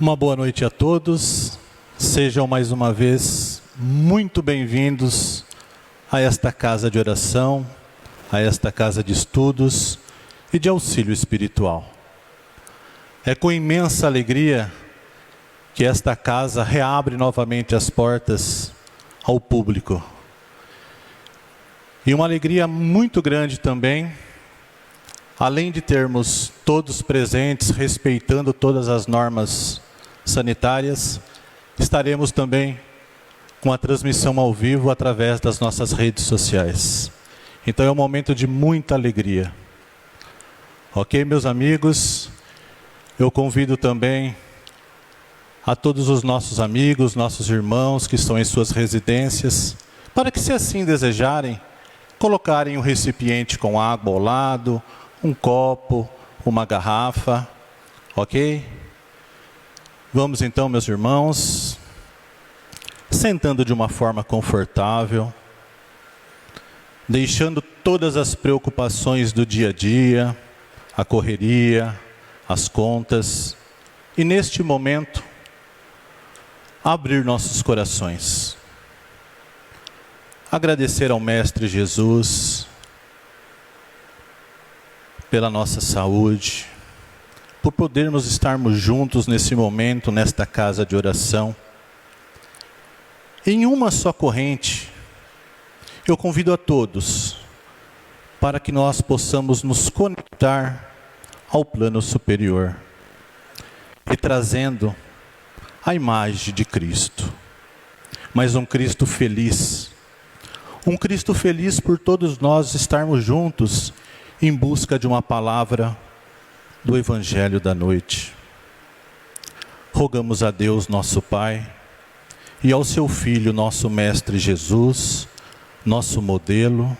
Uma boa noite a todos, sejam mais uma vez muito bem-vindos a esta casa de oração, a esta casa de estudos e de auxílio espiritual. É com imensa alegria que esta casa reabre novamente as portas ao público. E uma alegria muito grande também, além de termos todos presentes, respeitando todas as normas sanitárias, estaremos também com a transmissão ao vivo através das nossas redes sociais. Então é um momento de muita alegria. Ok, meus amigos? Eu convido também a todos os nossos amigos, nossos irmãos que estão em suas residências, para que, se assim desejarem, colocarem um recipiente com água ao lado, um copo, uma garrafa, ok? Vamos então, meus irmãos, sentando de uma forma confortável, deixando todas as preocupações do dia a dia, a correria, as contas, e neste momento, abrir nossos corações. Agradecer ao Mestre Jesus pela nossa saúde, por podermos estarmos juntos nesse momento, nesta casa de oração. Em uma só corrente, eu convido a todos para que nós possamos nos conectar ao plano superior e trazendo a imagem de Cristo, mas um Cristo feliz por todos nós estarmos juntos em busca de uma palavra do Evangelho da noite. Rogamos a Deus, nosso Pai, e ao seu Filho, nosso Mestre Jesus, nosso modelo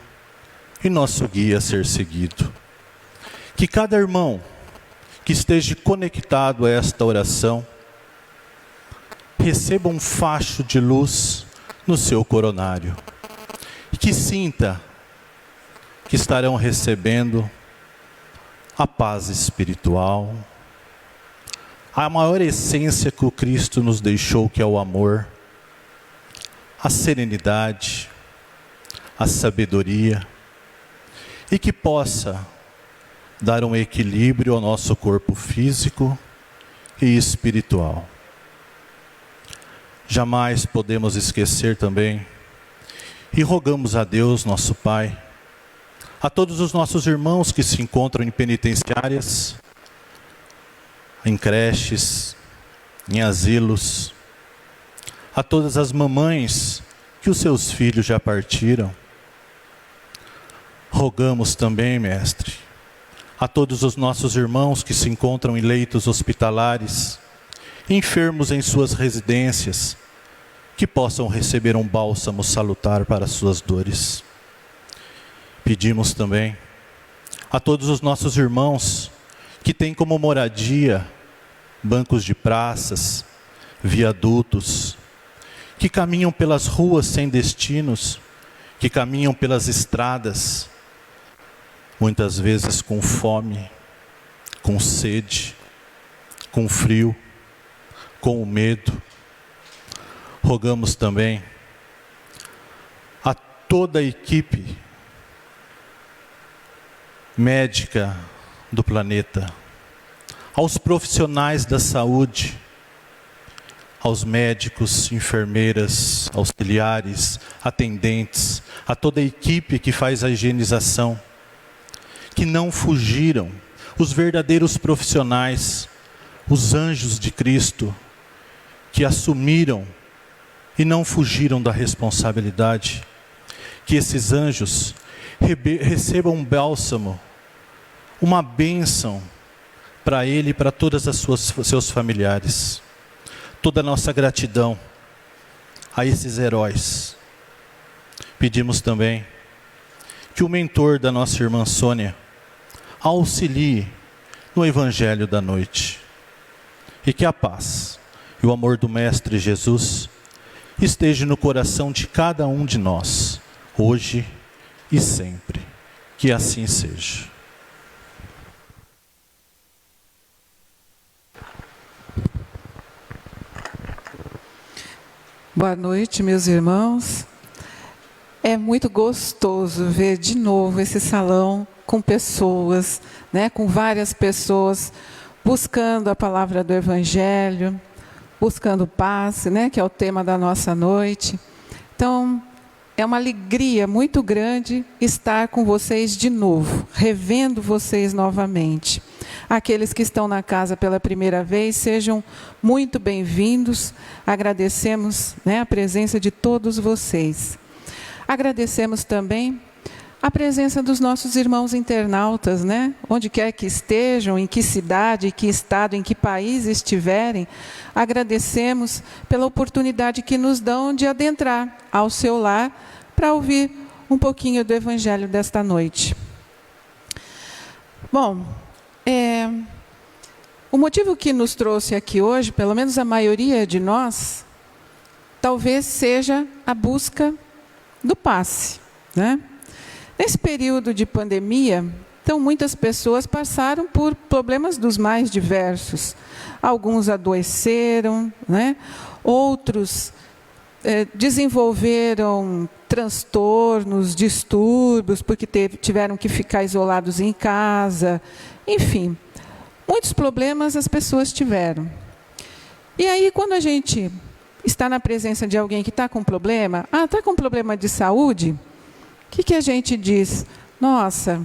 e nosso guia a ser seguido. Que cada irmão que esteja conectado a esta oração receba um facho de luz no seu coronário. E que sinta que estarão recebendo a paz espiritual, a maior essência que o Cristo nos deixou, que é o amor, a serenidade, a sabedoria, e que possa dar um equilíbrio ao nosso corpo físico e espiritual. Jamais podemos esquecer também, e rogamos a Deus, nosso Pai, a todos os nossos irmãos que se encontram em penitenciárias, em creches, em asilos, a todas as mamães que os seus filhos já partiram. Rogamos também, Mestre, a todos os nossos irmãos que se encontram em leitos hospitalares, enfermos em suas residências, que possam receber um bálsamo salutar para as suas dores. Pedimos também a todos os nossos irmãos que têm como moradia bancos de praças, viadutos, que caminham pelas ruas sem destinos, que caminham pelas estradas, muitas vezes com fome, com sede, com frio, com medo. Rogamos também a toda a equipe médica do planeta, aos profissionais da saúde, aos médicos, enfermeiras, auxiliares, atendentes, a toda a equipe que faz a higienização, que não fugiram, os verdadeiros profissionais, os anjos de Cristo, que assumiram e não fugiram da responsabilidade. Que esses anjos recebam um bálsamo, uma bênção para ele e para todas as seus familiares. Toda a nossa gratidão a esses heróis. Pedimos também que o mentor da nossa irmã Sônia auxilie no Evangelho da noite. E que a paz e o amor do Mestre Jesus esteja no coração de cada um de nós, hoje e sempre. Que assim seja. Boa noite, meus irmãos. É muito gostoso ver de novo esse salão com pessoas, né, com várias pessoas buscando a palavra do Evangelho, buscando paz, né, que é o tema da nossa noite. Então, é uma alegria muito grande estar com vocês de novo, revendo vocês novamente. Aqueles que estão na casa pela primeira vez, sejam muito bem-vindos. Agradecemos, né, a presença de todos vocês. Agradecemos também a presença dos nossos irmãos internautas, né? Onde quer que estejam, em que cidade, em que estado, em que país estiverem, agradecemos pela oportunidade que nos dão de adentrar ao seu lar para ouvir um pouquinho do Evangelho desta noite. Bom, o motivo que nos trouxe aqui hoje, pelo menos a maioria de nós, talvez seja a busca do passe, né? Nesse período de pandemia, então muitas pessoas passaram por problemas dos mais diversos. Alguns adoeceram, né? Outros desenvolveram transtornos, distúrbios, porque tiveram que ficar isolados em casa. Enfim, muitos problemas as pessoas tiveram. E aí, quando a gente está na presença de alguém que está com problema, está com problema de saúde, o que a gente diz? Nossa,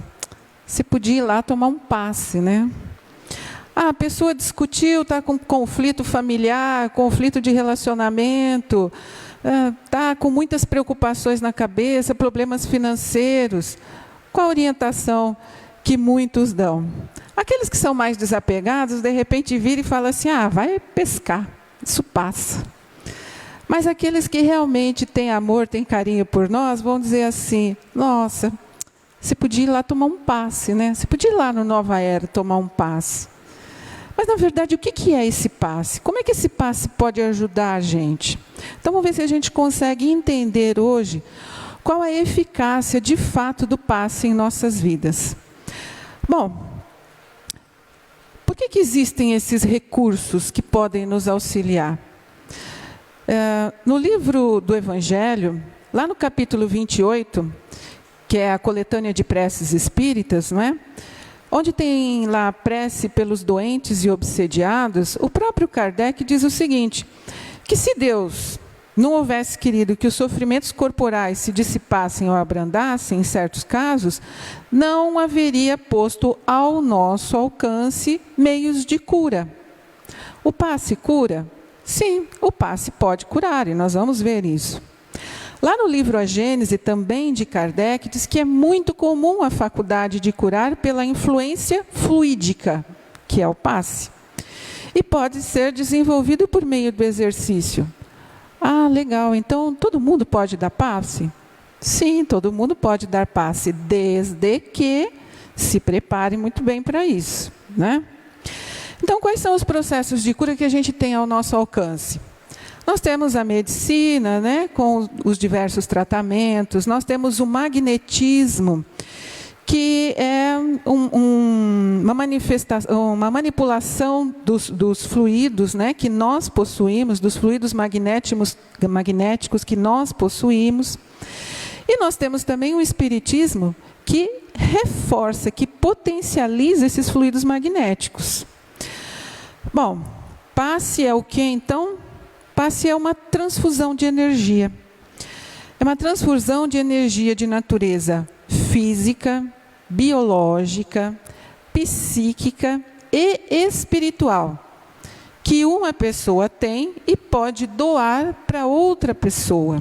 você podia ir lá tomar um passe, né? A pessoa discutiu, está com conflito familiar, conflito de relacionamento, está com muitas preocupações na cabeça, problemas financeiros. Qual a orientação que muitos dão? Aqueles que são mais desapegados, de repente viram e falam assim, vai pescar, isso passa. Mas aqueles que realmente têm amor, têm carinho por nós, vão dizer assim, nossa, você podia ir lá tomar um passe, né? Você podia ir lá no Nova Era tomar um passe. Mas, na verdade, o que é esse passe? Como é que esse passe pode ajudar a gente? Então, vamos ver se a gente consegue entender hoje qual a eficácia, de fato, do passe em nossas vidas. Bom, por que existem esses recursos que podem nos auxiliar? No livro do Evangelho, lá no capítulo 28, que é a coletânea de preces espíritas, não é? Onde tem lá a prece pelos doentes e obsediados, o próprio Kardec diz o seguinte, que se Deus não houvesse querido que os sofrimentos corporais se dissipassem ou abrandassem, em certos casos, não haveria posto ao nosso alcance meios de cura. O passe cura? Sim, o passe pode curar, e nós vamos ver isso. Lá no livro A Gênese, também de Kardec, diz que é muito comum a faculdade de curar pela influência fluídica, que é o passe. E pode ser desenvolvido por meio do exercício. Legal, então todo mundo pode dar passe? Sim, todo mundo pode dar passe, desde que se prepare muito bem para isso, né? Então, quais são os processos de cura que a gente tem ao nosso alcance? Nós temos a medicina, né, com os diversos tratamentos. Nós temos o magnetismo, que é uma manipulação dos fluidos, né, que nós possuímos, dos fluidos magnéticos que nós possuímos. E nós temos também o espiritismo, que reforça, que potencializa esses fluidos magnéticos. Bom, passe é o que então? Passe é uma transfusão de energia. É uma transfusão de energia de natureza física, biológica, psíquica e espiritual, que uma pessoa tem e pode doar para outra pessoa.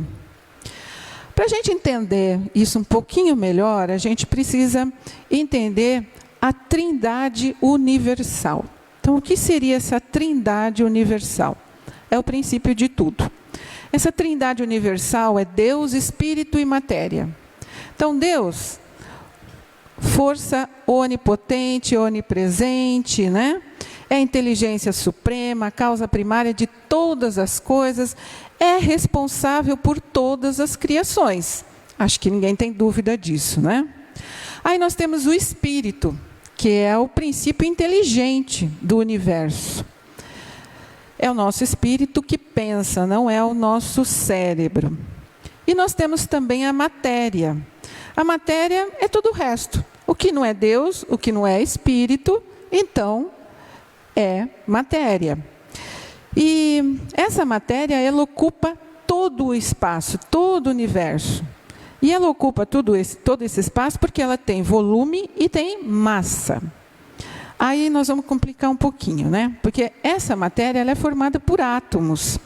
Para a gente entender isso um pouquinho melhor, a gente precisa entender a Trindade universal. Então, o que seria essa Trindade universal? É o princípio de tudo. Essa Trindade universal é Deus, Espírito e Matéria. Então, Deus, força onipotente, onipresente, né? É a inteligência suprema, a causa primária de todas as coisas, é responsável por todas as criações. Acho que ninguém tem dúvida disso, né? Aí nós temos o Espírito, que é o princípio inteligente do universo. É o nosso espírito que pensa, não é o nosso cérebro. E nós temos também a matéria. A matéria é todo o resto. O que não é Deus, o que não é espírito, então é matéria. E essa matéria, ela ocupa todo o espaço, todo o universo. E ela ocupa todo esse espaço porque ela tem volume e tem massa. Aí nós vamos complicar um pouquinho, né? Porque essa matéria, ela é formada por átomos.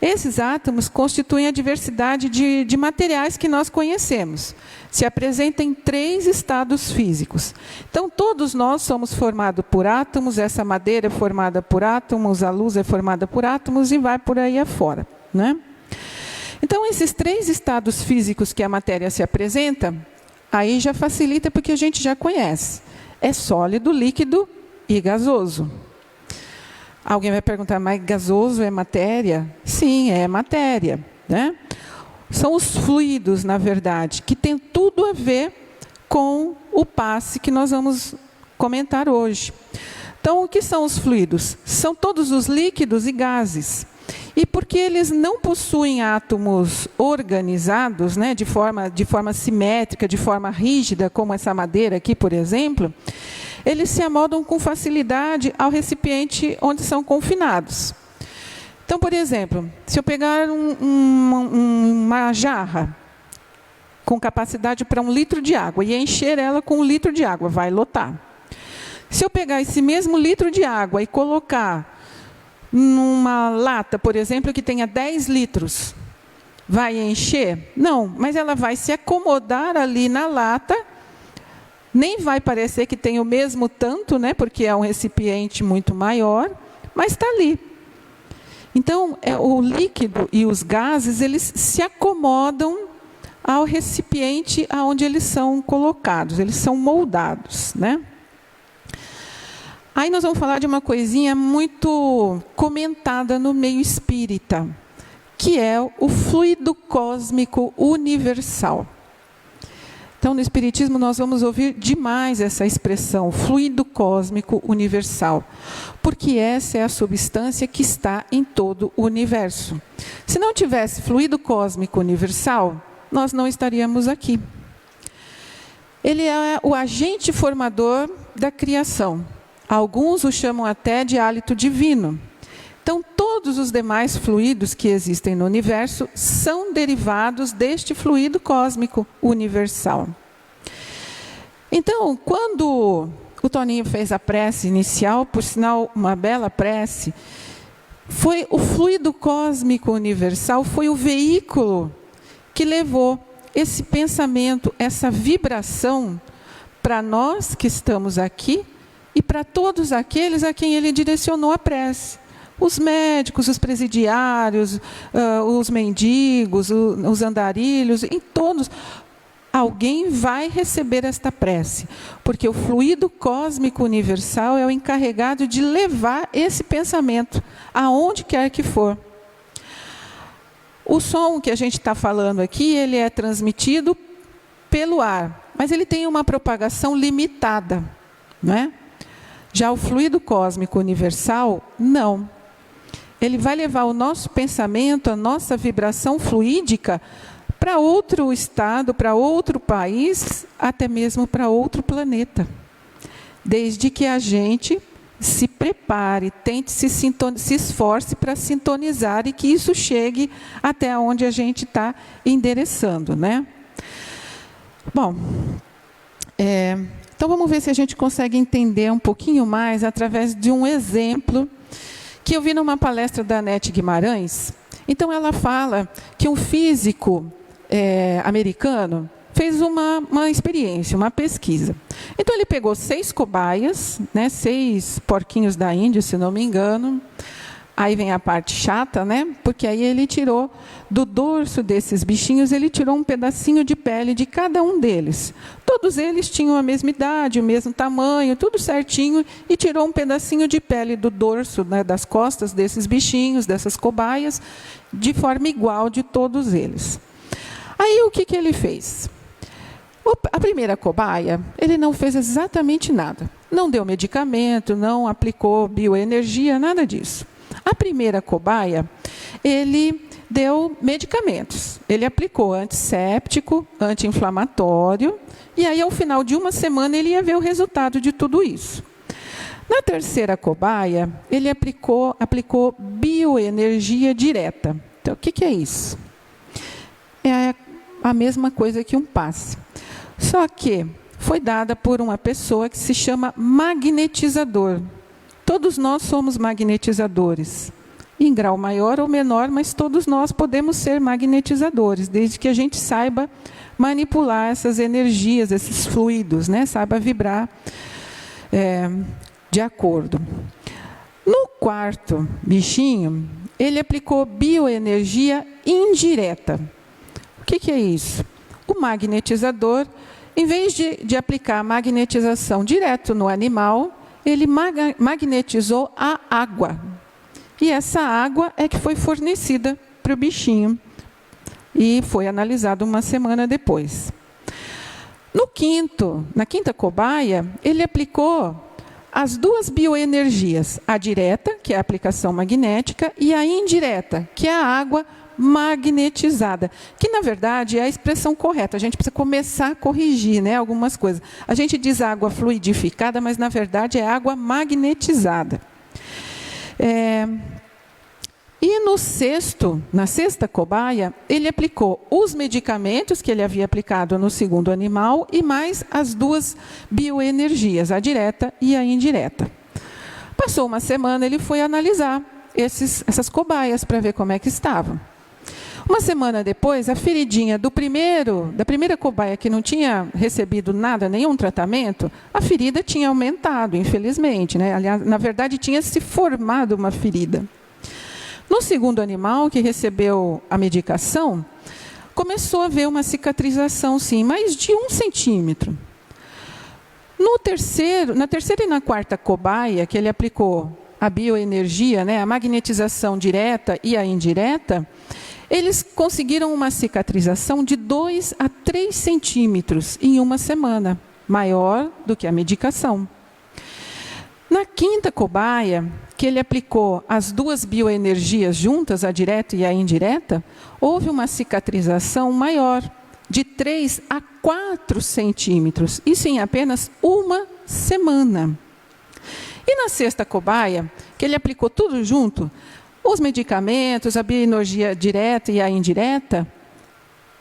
Esses átomos constituem a diversidade de materiais que nós conhecemos. Se apresentam em 3 estados físicos. Então, todos nós somos formados por átomos, essa madeira é formada por átomos, a luz é formada por átomos e vai por aí afora, né? Então, esses 3 estados físicos que a matéria se apresenta, aí já facilita porque a gente já conhece. É sólido, líquido e gasoso. Alguém vai perguntar, mas gasoso é matéria? Sim, é matéria, né? São os fluidos, na verdade, que tem tudo a ver com o passe que nós vamos comentar hoje. Então, o que são os fluidos? São todos os líquidos e gases. E porque eles não possuem átomos organizados, né, de forma simétrica, de forma rígida, como essa madeira aqui, por exemplo, eles se amoldam com facilidade ao recipiente onde são confinados. Então, por exemplo, se eu pegar uma jarra com capacidade para 1 litro de água e encher ela com 1 litro de água, vai lotar. Se eu pegar esse mesmo litro de água e colocar numa lata, por exemplo, que tenha 10 litros, vai encher? Não, mas ela vai se acomodar ali na lata, nem vai parecer que tem o mesmo tanto, né, porque é um recipiente muito maior, mas está ali. Então, o líquido e os gases, eles se acomodam ao recipiente aonde eles são colocados, eles são moldados, né? Aí nós vamos falar de uma coisinha muito comentada no meio espírita, que é o fluido cósmico universal. Então, no Espiritismo, nós vamos ouvir demais essa expressão, fluido cósmico universal, porque essa é a substância que está em todo o universo. Se não tivesse fluido cósmico universal, nós não estaríamos aqui. Ele é o agente formador da criação. Alguns o chamam até de hálito divino. Então, todos os demais fluidos que existem no universo são derivados deste fluido cósmico universal. Então, quando o Toninho fez a prece inicial, por sinal, uma bela prece, foi o fluido cósmico universal, foi o veículo que levou esse pensamento, essa vibração para nós que estamos aqui e para todos aqueles a quem ele direcionou a prece. Os médicos, os presidiários, os mendigos, os andarilhos, em todos, alguém vai receber esta prece, porque o fluido cósmico universal é o encarregado de levar esse pensamento aonde quer que for. O som que a gente está falando aqui, ele é transmitido pelo ar, mas ele tem uma propagação limitada, né? Já o fluido cósmico universal, não. Ele vai levar o nosso pensamento, a nossa vibração fluídica para outro estado, para outro país, até mesmo para outro planeta. Desde que a gente se prepare, tente se esforce para sintonizar e que isso chegue até onde a gente está endereçando, né? Bom, então vamos ver se a gente consegue entender um pouquinho mais através de um exemplo que eu vi numa palestra da Anete Guimarães. Então, ela fala que um físico americano fez uma experiência, uma pesquisa. Então, ele pegou 6 cobaias, né, 6 porquinhos da Índia, se não me engano. Aí vem a parte chata, né? Porque aí ele tirou do dorso desses bichinhos, ele tirou um pedacinho de pele de cada um deles. Todos eles tinham a mesma idade, o mesmo tamanho, tudo certinho, e tirou um pedacinho de pele do dorso, né, das costas desses bichinhos, dessas cobaias, de forma igual de todos eles. Aí o que ele fez? A primeira cobaia, ele não fez exatamente nada. Não deu medicamento, não aplicou bioenergia, nada disso. A primeira cobaia, ele deu medicamentos. Ele aplicou antisséptico, anti-inflamatório, e aí, ao final de uma semana, ele ia ver o resultado de tudo isso. Na terceira cobaia, ele aplicou bioenergia direta. Então, o que é isso? É a mesma coisa que um passe. Só que foi dada por uma pessoa que se chama magnetizador. Todos nós somos magnetizadores. Em grau maior ou menor, mas todos nós podemos ser magnetizadores, desde que a gente saiba manipular essas energias, esses fluidos, né? Saiba vibrar de acordo. No quarto bichinho, ele aplicou bioenergia indireta. O que é isso? O magnetizador, em vez de aplicar magnetização direto no animal, ele magnetizou a água. E essa água é que foi fornecida para o bichinho. E foi analisado uma semana depois. Na quinta cobaia, ele aplicou as duas bioenergias, a direta, que é a aplicação magnética, e a indireta, que é a água magnetizada, que na verdade é a expressão correta. A gente precisa começar a corrigir, né, algumas coisas. A gente diz água fluidificada, mas na verdade é água magnetizada. E na sexta cobaia, ele aplicou os medicamentos que ele havia aplicado no segundo animal e mais as duas bioenergias, a direta e a indireta. Passou uma semana, ele foi analisar essas cobaias para ver como é que estavam. Uma semana depois, a feridinha da primeira cobaia que não tinha recebido nada, nenhum tratamento, a ferida tinha aumentado, infelizmente, né? Aliás, na verdade, tinha se formado uma ferida. No segundo animal, que recebeu a medicação, começou a haver uma cicatrização, sim, mas de 1 centímetro. Na terceira e na quarta cobaia, que ele aplicou a bioenergia, né, a magnetização direta e a indireta, eles conseguiram uma cicatrização de 2 a 3 centímetros em uma semana, maior do que a medicação. Na quinta cobaia, que ele aplicou as duas bioenergias juntas, a direta e a indireta, houve uma cicatrização maior, de 3 a 4 centímetros, isso em apenas uma semana. E na sexta cobaia, que ele aplicou tudo junto, os medicamentos, a bioenergia direta e a indireta,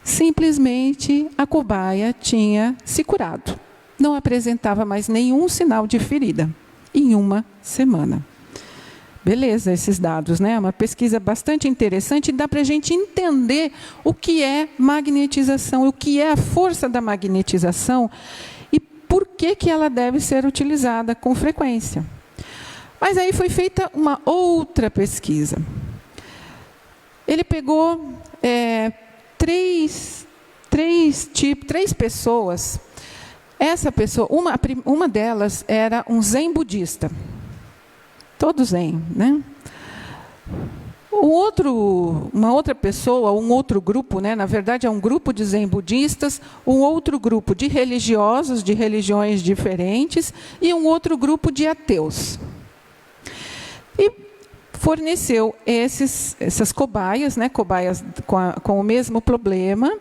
simplesmente a cobaia tinha se curado. Não apresentava mais nenhum sinal de ferida em uma semana. Beleza, esses dados, né? Uma pesquisa bastante interessante, dá para a gente entender o que é magnetização, o que é a força da magnetização e por que ela deve ser utilizada com frequência. Mas aí foi feita uma outra pesquisa. Ele pegou três pessoas. Essa pessoa, uma delas era um zen budista. Todo zen, né? Uma outra pessoa, um outro grupo, né? Na verdade é um grupo de zen budistas, um outro grupo de religiosos, de religiões diferentes, e um outro grupo de ateus. E forneceu essas cobaias, né? Cobaias com o mesmo problema,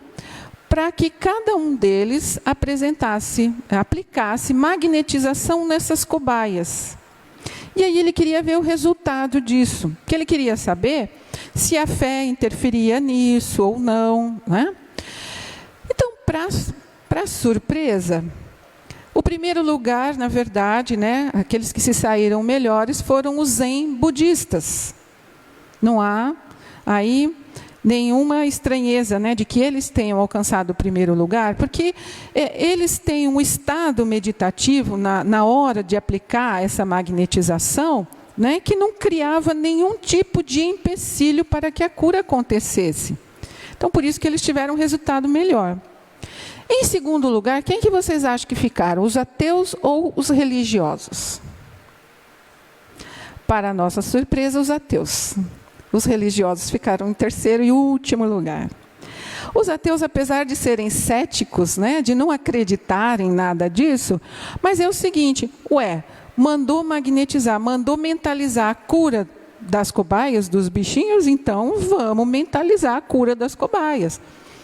para que cada um deles aplicasse magnetização nessas cobaias. E aí ele queria ver o resultado disso, porque ele queria saber se a fé interferia nisso ou não, né? Então, para surpresa, o primeiro lugar, na verdade, né, aqueles que se saíram melhores foram os zen budistas. Não há aí nenhuma estranheza, né, de que eles tenham alcançado o primeiro lugar, porque eles têm um estado meditativo na hora de aplicar essa magnetização, né, que não criava nenhum tipo de empecilho para que a cura acontecesse. Então, por isso que eles tiveram um resultado melhor. Em segundo lugar, quem que vocês acham que ficaram? Os ateus ou os religiosos? Para nossa surpresa, os ateus. Os religiosos ficaram em terceiro e último lugar. Os ateus, apesar de serem céticos, né, de não acreditar em nada disso, mas é o seguinte, mandou magnetizar, mandou mentalizar a cura das cobaias, dos bichinhos, então vamos mentalizar a cura das cobaias.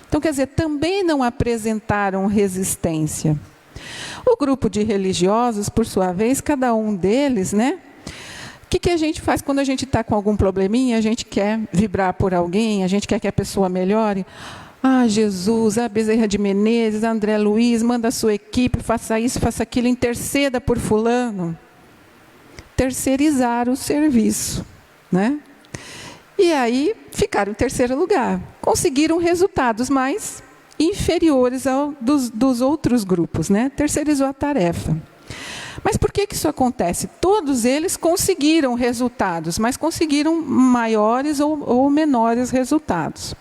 Então, quer dizer, também não apresentaram resistência. O grupo de religiosos, por sua vez, cada um deles, né? O que a gente faz quando a gente está com algum probleminha, a gente quer vibrar por alguém, a gente quer que a pessoa melhore? Ah, Jesus, a Bezerra de Menezes, André Luiz, manda a sua equipe, faça isso, faça aquilo, interceda por fulano. Terceirizar o serviço, né? E aí ficaram em terceiro lugar. Conseguiram resultados mais inferiores dos outros grupos, né? Terceirizou a tarefa. Mas por que isso acontece? Todos eles conseguiram resultados, mas conseguiram maiores ou menores resultados.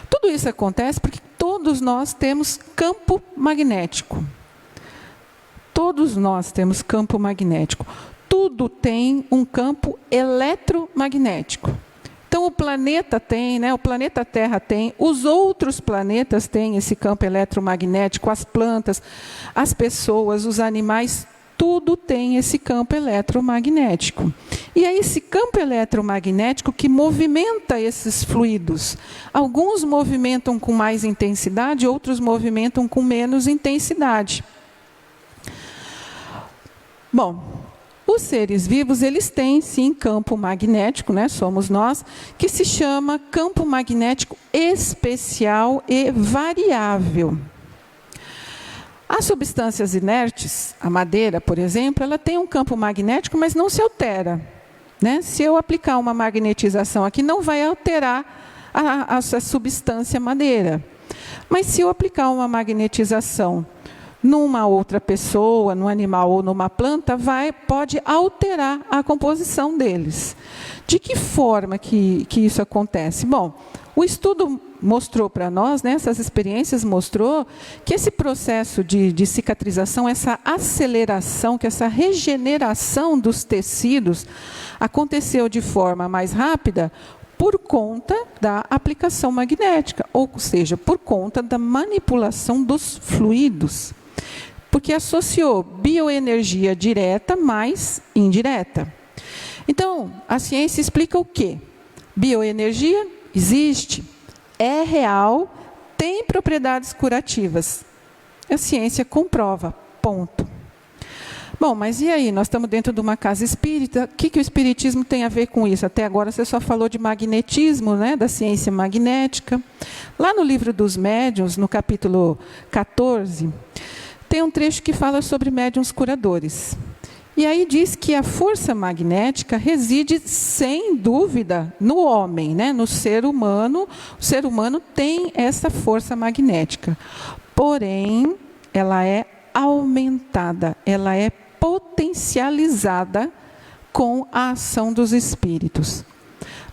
Tudo isso acontece porque todos nós temos campo magnético. Todos nós temos campo magnético. Tudo tem um campo eletromagnético. Então o planeta tem, né? O planeta Terra tem, os outros planetas têm esse campo eletromagnético, as plantas, as pessoas, os animais, tudo tem esse campo eletromagnético. E é esse campo eletromagnético que movimenta esses fluidos. Alguns movimentam com mais intensidade, outros movimentam com menos intensidade. Bom, os seres vivos, eles têm sim campo magnético, né? Somos nós, que se chama campo magnético especial e variável. As substâncias inertes, a madeira, por exemplo, ela tem um campo magnético, mas não se altera, né? Se eu aplicar uma magnetização aqui, não vai alterar a substância madeira. Mas se eu aplicar uma magnetização numa outra pessoa, num animal ou numa planta, pode alterar a composição deles. De que forma que isso acontece? Bom, o estudo mostrou para nós, né, essas experiências mostrou que esse processo de cicatrização, essa aceleração, que essa regeneração dos tecidos aconteceu de forma mais rápida por conta da aplicação magnética, ou seja, por conta da manipulação dos fluidos. Porque associou bioenergia direta mais indireta. Então, a ciência explica o quê? Bioenergia existe, é real, tem propriedades curativas. A ciência comprova, ponto. Bom, mas e aí? Nós estamos dentro de uma casa espírita, o que o espiritismo tem a ver com isso? Até agora você só falou de magnetismo, né, da ciência magnética. Lá no livro dos médiuns, no capítulo 14, tem um trecho que fala sobre médiuns curadores. E aí diz que a força magnética reside, sem dúvida, no homem, né? No ser humano. O ser humano tem essa força magnética. Porém, ela é aumentada, ela é potencializada com a ação dos espíritos.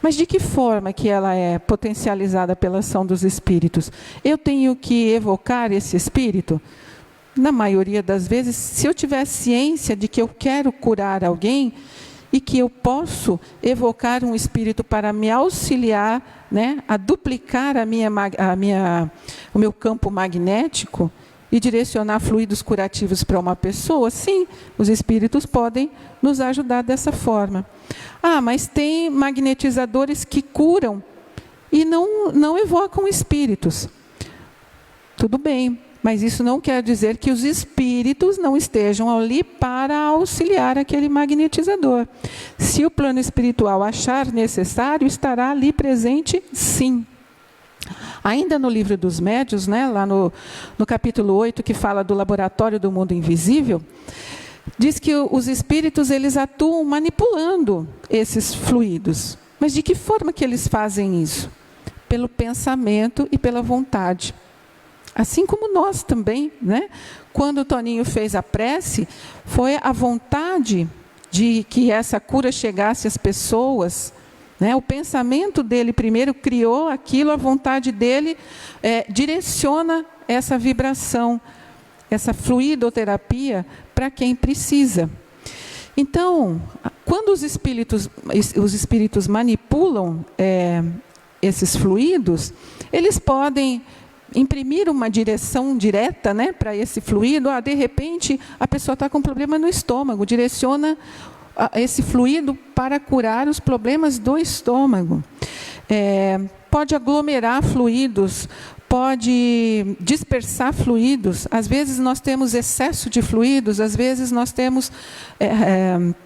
Mas de que forma que ela é potencializada pela ação dos espíritos? Eu tenho que evocar esse espírito? Na maioria das vezes, se eu tiver ciência de que eu quero curar alguém e que eu posso evocar um espírito para me auxiliar, né, a duplicar o meu campo magnético e direcionar fluidos curativos para uma pessoa, sim, os espíritos podem nos ajudar dessa forma. Ah, mas tem magnetizadores que curam e não evocam espíritos. Tudo bem. Mas isso não quer dizer que os espíritos não estejam ali para auxiliar aquele magnetizador. Se o plano espiritual achar necessário, estará ali presente, sim. Ainda no livro dos médiuns, né, lá no capítulo 8, que fala do laboratório do mundo invisível, diz que os espíritos eles atuam manipulando esses fluidos. Mas de que forma que eles fazem isso? Pelo pensamento e pela vontade. Assim como nós também, né? Quando o Toninho fez a prece, foi a vontade de que essa cura chegasse às pessoas, né? O pensamento dele primeiro criou aquilo, a vontade dele direciona essa vibração, essa fluidoterapia para quem precisa. Então, quando os espíritos manipulam esses fluidos, eles podem imprimir uma direção direta, né, para esse fluido. De repente, a pessoa está com problema no estômago, direciona esse fluido para curar os problemas do estômago. Pode aglomerar fluidos, pode dispersar fluidos. Às vezes nós temos excesso de fluidos, às vezes nós temos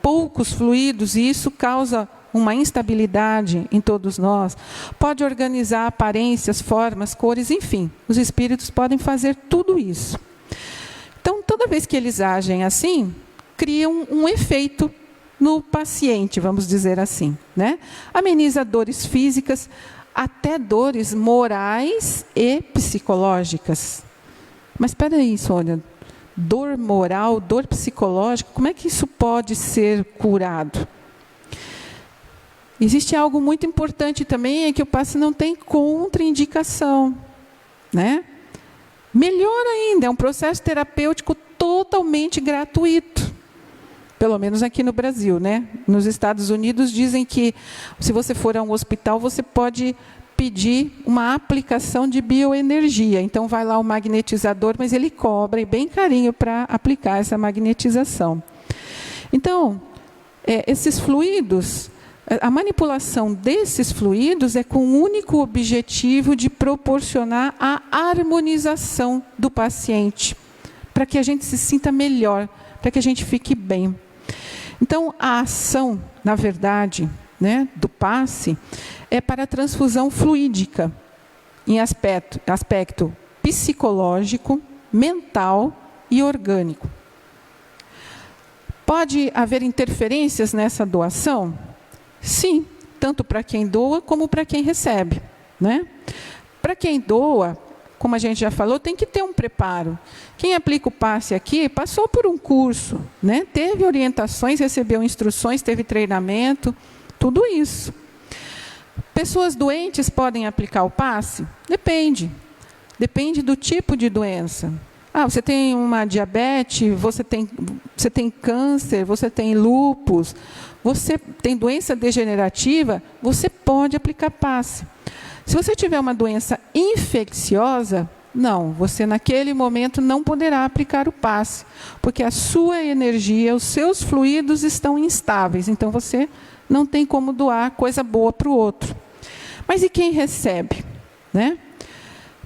poucos fluidos, e isso causa uma instabilidade em todos nós. Pode organizar aparências, formas, cores, enfim. Os espíritos podem fazer tudo isso. Então, toda vez que eles agem assim, criam um efeito no paciente, vamos dizer assim, né? Ameniza dores físicas, até dores morais e psicológicas. Mas espera aí, Sônia, dor moral, dor psicológica, como é que isso pode ser curado? Existe algo muito importante também, é que o passe não tem contraindicação, né? Melhor ainda, é um processo terapêutico totalmente gratuito. Pelo menos aqui no Brasil, né? Nos Estados Unidos dizem que, se você for a um hospital, você pode pedir uma aplicação de bioenergia. Então, vai lá o magnetizador, mas ele cobra, e bem carinho, para aplicar essa magnetização. Então, esses fluidos, a manipulação desses fluidos é com o único objetivo de proporcionar a harmonização do paciente, para que a gente se sinta melhor, para que a gente fique bem. Então, a ação, na verdade, né, do passe é para a transfusão fluídica, em aspecto psicológico, mental e orgânico. Pode haver interferências nessa doação? Sim, tanto para quem doa como para quem recebe, né? Para quem doa, como a gente já falou, tem que ter um preparo. Quem aplica o passe aqui passou por um curso, né? Teve orientações, recebeu instruções, teve treinamento, tudo isso. Pessoas doentes podem aplicar o passe? Depende. Depende do tipo de doença. Você tem uma diabetes, você tem câncer, você tem lúpus, você tem doença degenerativa, você pode aplicar passe. Se você tiver uma doença infecciosa, não, você naquele momento não poderá aplicar o passe, porque a sua energia, os seus fluidos estão instáveis, então você não tem como doar coisa boa para o outro. Mas e quem recebe, né?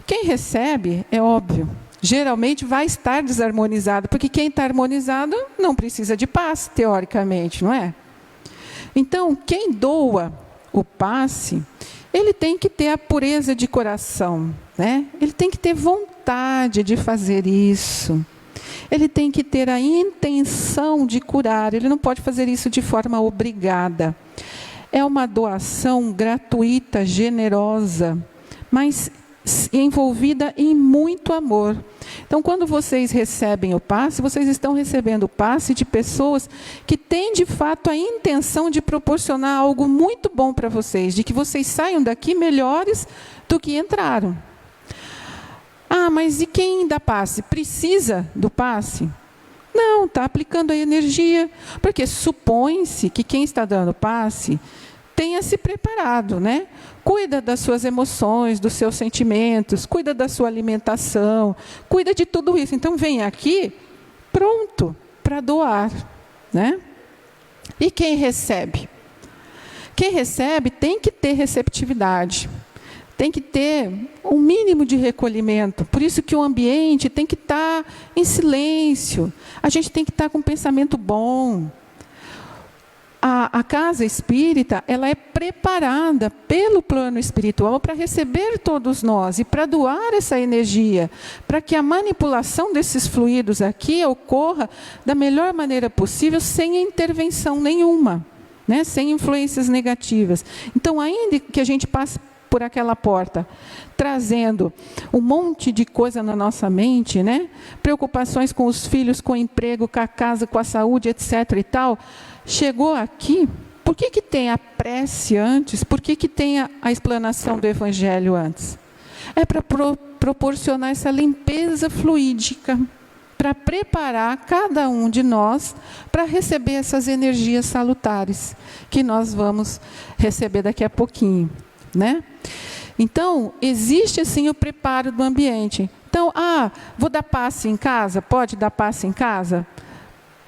Quem recebe, é óbvio, geralmente vai estar desarmonizado, porque quem está harmonizado não precisa de passe, teoricamente, não é? Então, quem doa o passe, ele tem que ter a pureza de coração, né? Ele tem que ter vontade de fazer isso. Ele tem que ter a intenção de curar, ele não pode fazer isso de forma obrigada. É uma doação gratuita, generosa, mas envolvida em muito amor. Então, quando vocês recebem o passe, vocês estão recebendo o passe de pessoas que têm, de fato, a intenção de proporcionar algo muito bom para vocês, de que vocês saiam daqui melhores do que entraram. Mas e quem dá passe? Precisa do passe? Não, está aplicando a energia, porque supõe-se que quem está dando passe tenha se preparado, né? Cuida das suas emoções, dos seus sentimentos, cuida da sua alimentação, cuida de tudo isso. Então, vem aqui pronto para doar, né? E quem recebe? Quem recebe tem que ter receptividade, tem que ter um mínimo de recolhimento. Por isso que o ambiente tem que estar em silêncio, a gente tem que estar com um pensamento bom. A casa espírita, ela é preparada pelo plano espiritual para receber todos nós e para doar essa energia, para que a manipulação desses fluidos aqui ocorra da melhor maneira possível, sem intervenção nenhuma, né? Sem influências negativas. Então, ainda que a gente passe por aquela porta, trazendo um monte de coisa na nossa mente, né? Preocupações com os filhos, com o emprego, com a casa, com a saúde, etc. e tal. Chegou aqui, por que tem a prece antes? Por que tem a explanação do Evangelho antes? É para proporcionar essa limpeza fluídica, para preparar cada um de nós para receber essas energias salutares, que nós vamos receber daqui a pouquinho, né? Então, existe sim o preparo do ambiente. Então, vou dar passe em casa? Pode dar passe em casa?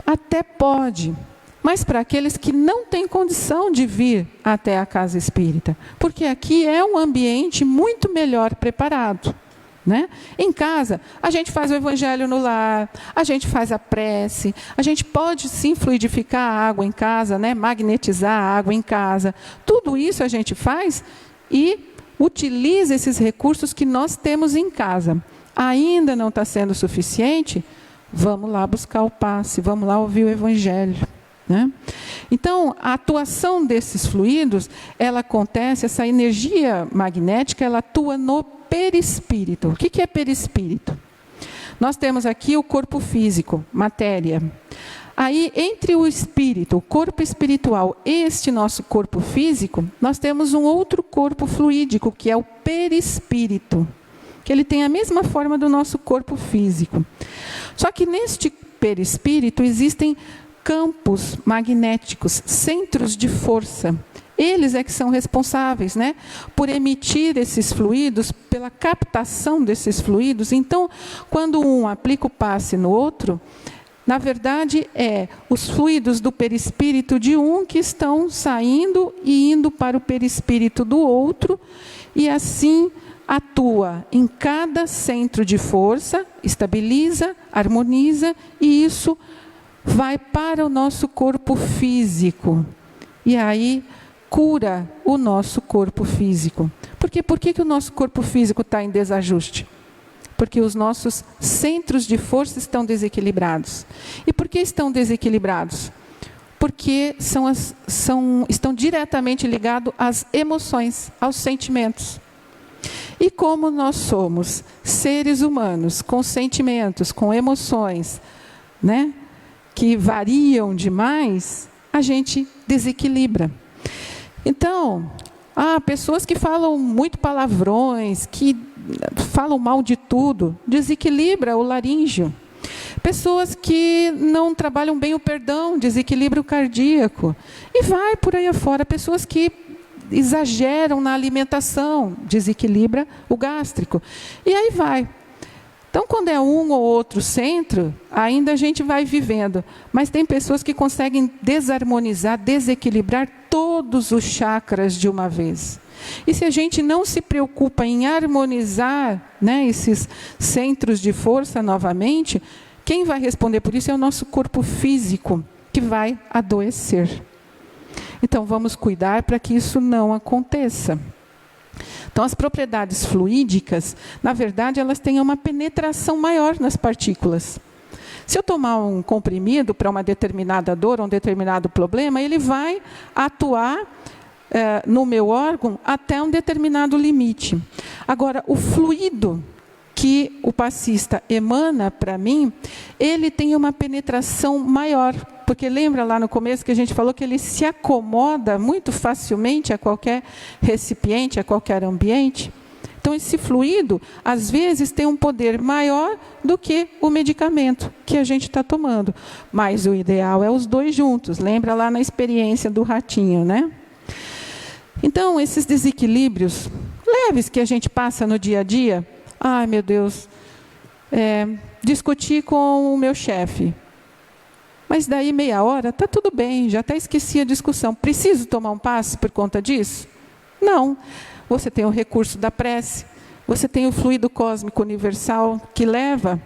Até pode. mas para aqueles que não têm condição de vir até a casa espírita, porque aqui é um ambiente muito melhor preparado. Né? Em casa, a gente faz o evangelho no lar, a gente faz a prece, a gente pode sim fluidificar a água em casa, né? Magnetizar a água em casa. Tudo isso a gente faz e utiliza esses recursos que nós temos em casa. Ainda não está sendo suficiente? Vamos lá buscar o passe, vamos lá ouvir o evangelho. Né? Então, a atuação desses fluidos, ela acontece, essa energia magnética, ela atua no perispírito. O que é perispírito? Nós temos aqui o corpo físico, matéria. Aí, entre o espírito, o corpo espiritual, este nosso corpo físico, nós temos um outro corpo fluídico, que é o perispírito, que ele tem a mesma forma do nosso corpo físico. Só que neste perispírito existem campos magnéticos, centros de força. Eles é que são responsáveis, né, por emitir esses fluidos, pela captação desses fluidos. Então, quando um aplica o passe no outro, na verdade, os fluidos do perispírito de um que estão saindo e indo para o perispírito do outro, e assim atua em cada centro de força, estabiliza, harmoniza, e isso vai para o nosso corpo físico. E aí cura o nosso corpo físico. Por que o nosso corpo físico está em desajuste? Porque os nossos centros de força estão desequilibrados. E por que estão desequilibrados? Porque estão diretamente ligados às emoções, aos sentimentos. E como nós somos seres humanos com sentimentos, com emoções, né, que variam demais, a gente desequilibra. Então, há pessoas que falam muito palavrões, que falam mal de tudo, desequilibra o laríngeo. Pessoas que não trabalham bem o perdão, desequilibra o cardíaco. E vai por aí afora. Pessoas que exageram na alimentação, desequilibra o gástrico. E aí vai. Então, quando é um ou outro centro, ainda a gente vai vivendo. Mas tem pessoas que conseguem desarmonizar, desequilibrar todos os chakras de uma vez. E se a gente não se preocupa em harmonizar, né, esses centros de força novamente, quem vai responder por isso é o nosso corpo físico, que vai adoecer. Então, vamos cuidar para que isso não aconteça. Então, as propriedades fluídicas, na verdade, elas têm uma penetração maior nas partículas. Se eu tomar um comprimido para uma determinada dor, um determinado problema, ele vai atuar no meu órgão até um determinado limite. Agora, o fluido que o passista emana para mim, ele tem uma penetração maior. Porque lembra lá no começo que a gente falou que ele se acomoda muito facilmente a qualquer recipiente, a qualquer ambiente? Então, esse fluido, às vezes, tem um poder maior do que o medicamento que a gente está tomando. Mas o ideal é os dois juntos. Lembra lá na experiência do ratinho, né? Então, esses desequilíbrios leves que a gente passa no dia a dia. Ai, meu Deus, discuti com o meu chefe. Mas daí meia hora, está tudo bem, já até esqueci a discussão. Preciso tomar um passe por conta disso? Não. Você tem o recurso da prece, você tem o fluido cósmico universal que leva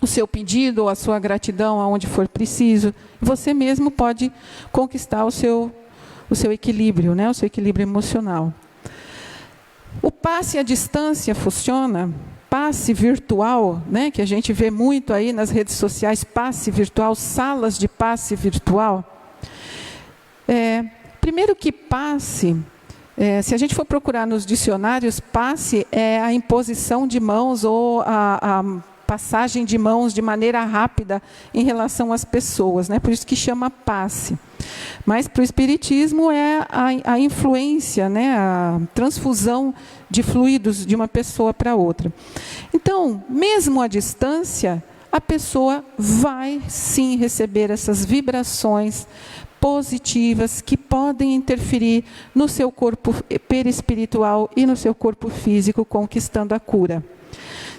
o seu pedido ou a sua gratidão aonde for preciso. Você mesmo pode conquistar o seu equilíbrio, né? O seu equilíbrio emocional. O passe à distância funciona. Passe virtual, né, que a gente vê muito aí nas redes sociais, passe virtual, salas de passe virtual. Primeiro que passe, se a gente for procurar nos dicionários, passe é a imposição de mãos ou a passagem de mãos de maneira rápida em relação às pessoas, né? Por isso que chama passe. Mas para o espiritismo é a influência, né? A transfusão de fluidos de uma pessoa para outra. Então, mesmo à distância, a pessoa vai sim receber essas vibrações positivas que podem interferir no seu corpo perispiritual e no seu corpo físico, conquistando a cura.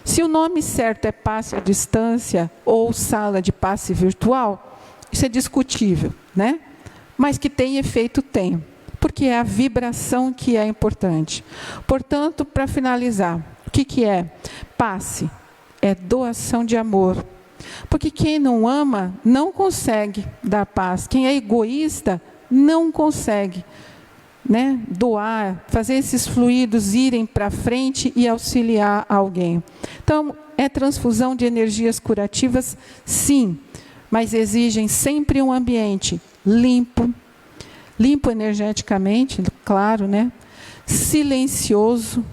Se o nome certo é passe à distância ou sala de passe virtual, isso é discutível, né? Mas que tem efeito, tem. Porque é a vibração que é importante. Portanto, para finalizar, o que é? Passe é doação de amor. Porque quem não ama não consegue dar paz. Quem é egoísta não consegue, né, doar, fazer esses fluidos irem para frente e auxiliar alguém. Então, é transfusão de energias curativas, sim, mas exigem sempre um ambiente limpo energeticamente, claro, né? Silencioso.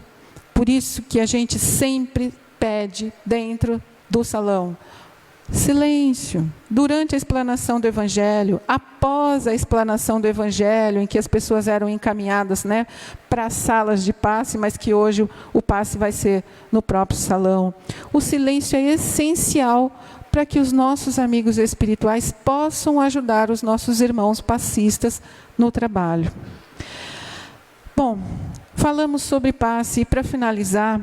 Por isso que a gente sempre pede dentro do salão silêncio, durante a explanação do Evangelho, após a explanação do Evangelho, em que as pessoas eram encaminhadas, né, para as salas de passe, mas que hoje o passe vai ser no próprio salão. O silêncio é essencial para que os nossos amigos espirituais possam ajudar os nossos irmãos passistas no trabalho. Bom, falamos sobre passe, e para finalizar,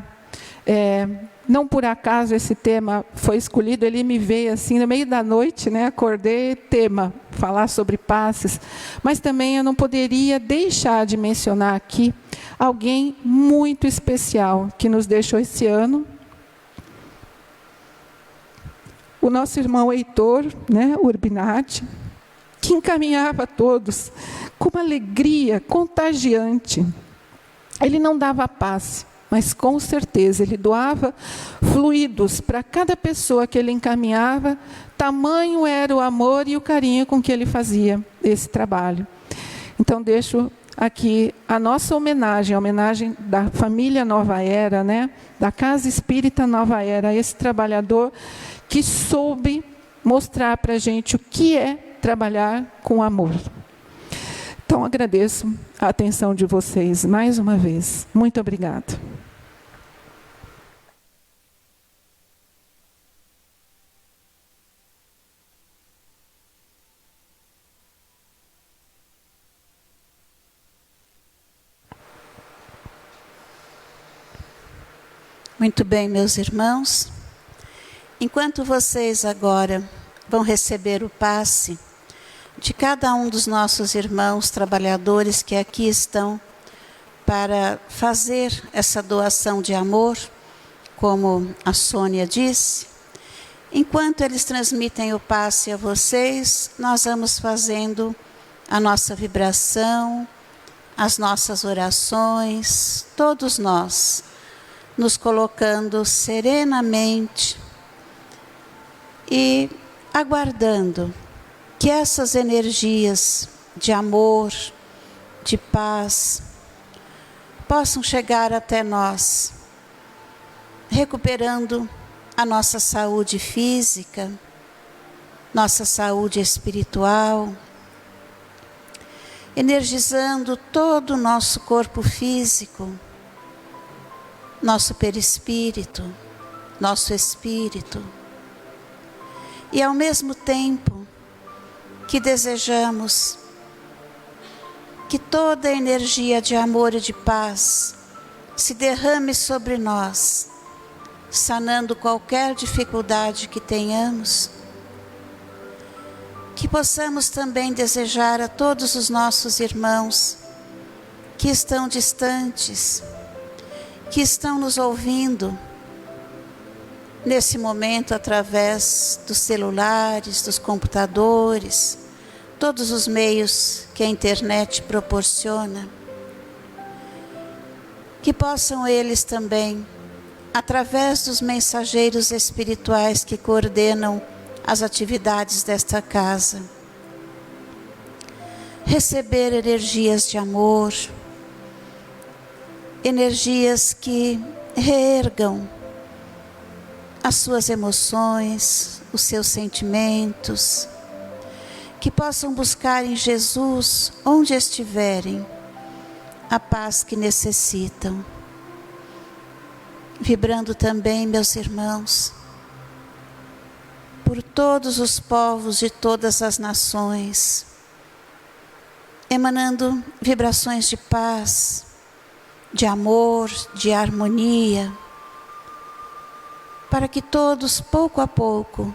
não por acaso esse tema foi escolhido, ele me veio assim no meio da noite, né? Acordei, tema, falar sobre passes. Mas também eu não poderia deixar de mencionar aqui alguém muito especial que nos deixou esse ano. O nosso irmão Heitor, né, Urbinati, que encaminhava a todos com uma alegria contagiante. Ele não dava passe, mas com certeza ele doava fluidos para cada pessoa que ele encaminhava, tamanho era o amor e o carinho com que ele fazia esse trabalho. Então deixo aqui a nossa homenagem, a homenagem da família Nova Era, né? Da Casa Espírita Nova Era, esse trabalhador que soube mostrar para a gente o que é trabalhar com amor. Então agradeço a atenção de vocês mais uma vez. Muito obrigada. Muito bem, meus irmãos. Enquanto vocês agora vão receber o passe de cada um dos nossos irmãos trabalhadores que aqui estão para fazer essa doação de amor, como a Sônia disse, enquanto eles transmitem o passe a vocês, nós vamos fazendo a nossa vibração, as nossas orações, todos nós, nos colocando serenamente e aguardando que essas energias de amor, de paz, possam chegar até nós, recuperando a nossa saúde física, nossa saúde espiritual, energizando todo o nosso corpo físico, nosso perispírito, nosso espírito. E ao mesmo tempo que desejamos que toda a energia de amor e de paz se derrame sobre nós, sanando qualquer dificuldade que tenhamos, que possamos também desejar a todos os nossos irmãos que estão distantes, que estão nos ouvindo nesse momento através dos celulares, dos computadores, todos os meios que a internet proporciona, que possam eles também, através dos mensageiros espirituais que coordenam as atividades desta casa, receber energias de amor, energias que reergam as suas emoções, os seus sentimentos, que possam buscar em Jesus, onde estiverem, a paz que necessitam. Vibrando também, meus irmãos, por todos os povos de todas as nações, emanando vibrações de paz, de amor, de harmonia, para que todos, pouco a pouco,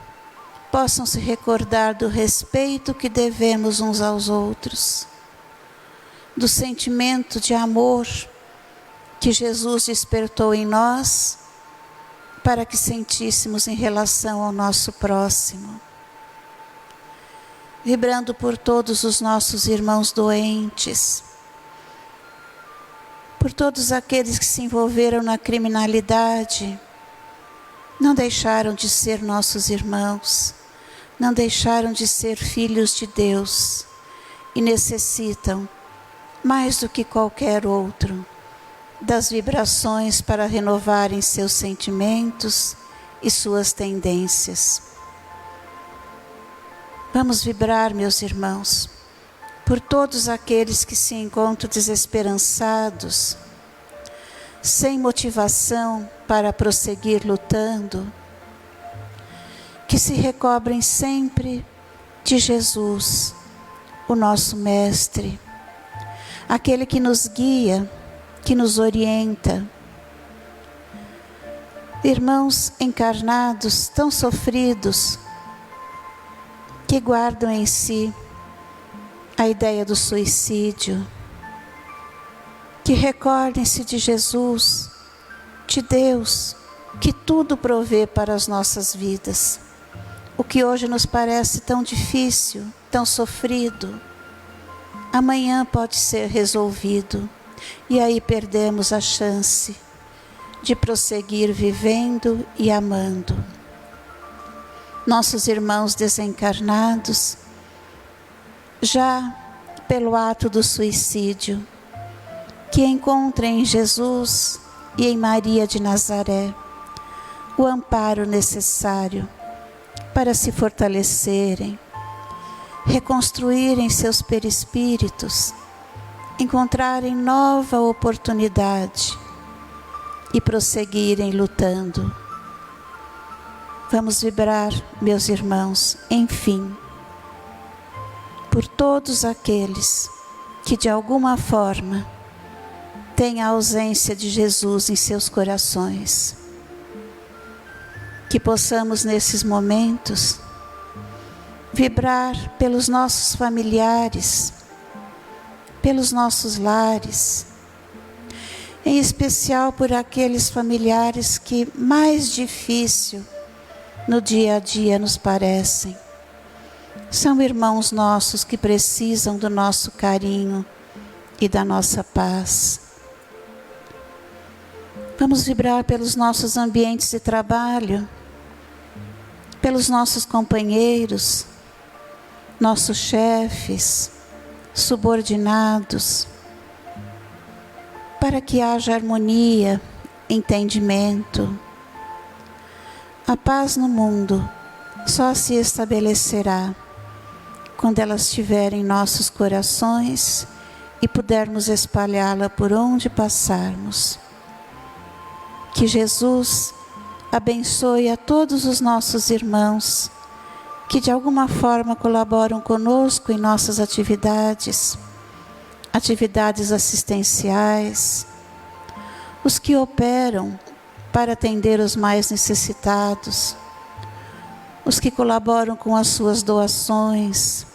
possam se recordar do respeito que devemos uns aos outros, do sentimento de amor que Jesus despertou em nós para que sentíssemos em relação ao nosso próximo. Vibrando por todos os nossos irmãos doentes, por todos aqueles que se envolveram na criminalidade, não deixaram de ser nossos irmãos, não deixaram de ser filhos de Deus e necessitam, mais do que qualquer outro, das vibrações para renovarem seus sentimentos e suas tendências. Vamos vibrar, meus irmãos, por todos aqueles que se encontram desesperançados, sem motivação para prosseguir lutando, que se recobrem sempre de Jesus, o nosso Mestre, aquele que nos guia, que nos orienta. Irmãos encarnados tão sofridos, que guardam em si a ideia do suicídio, que recordem-se de Jesus, de Deus, que tudo provê para as nossas vidas. O que hoje nos parece tão difícil, tão sofrido, amanhã pode ser resolvido, e aí perdemos a chance de prosseguir vivendo e amando. Nossos irmãos desencarnados, já pelo ato do suicídio, que encontrem em Jesus e em Maria de Nazaré o amparo necessário para se fortalecerem, reconstruírem seus perispíritos, encontrarem nova oportunidade e prosseguirem lutando. Vamos vibrar, meus irmãos, enfim, por todos aqueles que de alguma forma têm a ausência de Jesus em seus corações. Que possamos nesses momentos vibrar pelos nossos familiares, pelos nossos lares, em especial por aqueles familiares que mais difícil no dia a dia nos parecem. São irmãos nossos que precisam do nosso carinho e da nossa paz. Vamos vibrar pelos nossos ambientes de trabalho, pelos nossos companheiros, nossos chefes, subordinados, para que haja harmonia, entendimento. A paz no mundo só se estabelecerá quando ela estiver em nossos corações e pudermos espalhá-la por onde passarmos. Que Jesus abençoe a todos os nossos irmãos que de alguma forma colaboram conosco em nossas atividades assistenciais, os que operam para atender os mais necessitados, os que colaboram com as suas doações,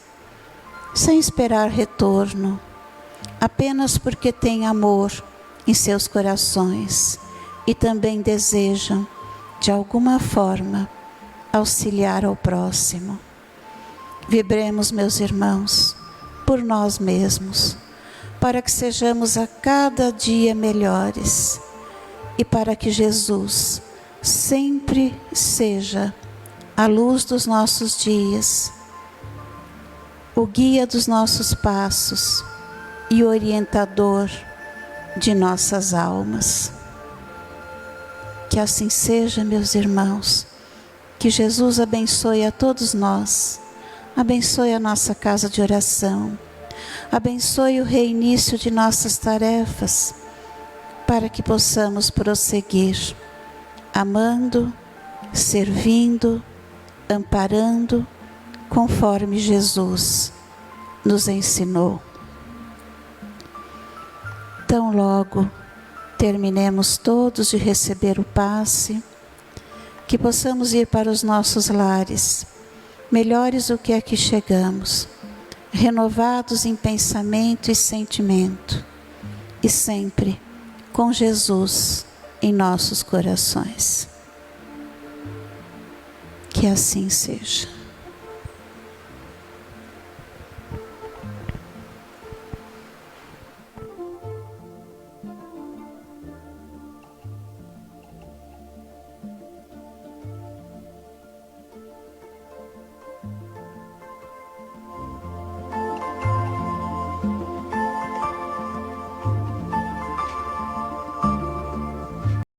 sem esperar retorno, apenas porque têm amor em seus corações e também desejam, de alguma forma, auxiliar ao próximo. Vibremos, meus irmãos, por nós mesmos, para que sejamos a cada dia melhores e para que Jesus sempre seja a luz dos nossos dias, o guia dos nossos passos e o orientador de nossas almas. Que assim seja, meus irmãos. Que Jesus abençoe a todos nós, abençoe a nossa casa de oração, abençoe o reinício de nossas tarefas, para que possamos prosseguir, amando, servindo, amparando, conforme Jesus nos ensinou. Tão logo terminemos todos de receber o passe, que possamos ir para os nossos lares, melhores do que aqui chegamos, renovados em pensamento e sentimento, e sempre com Jesus em nossos corações. Que assim seja.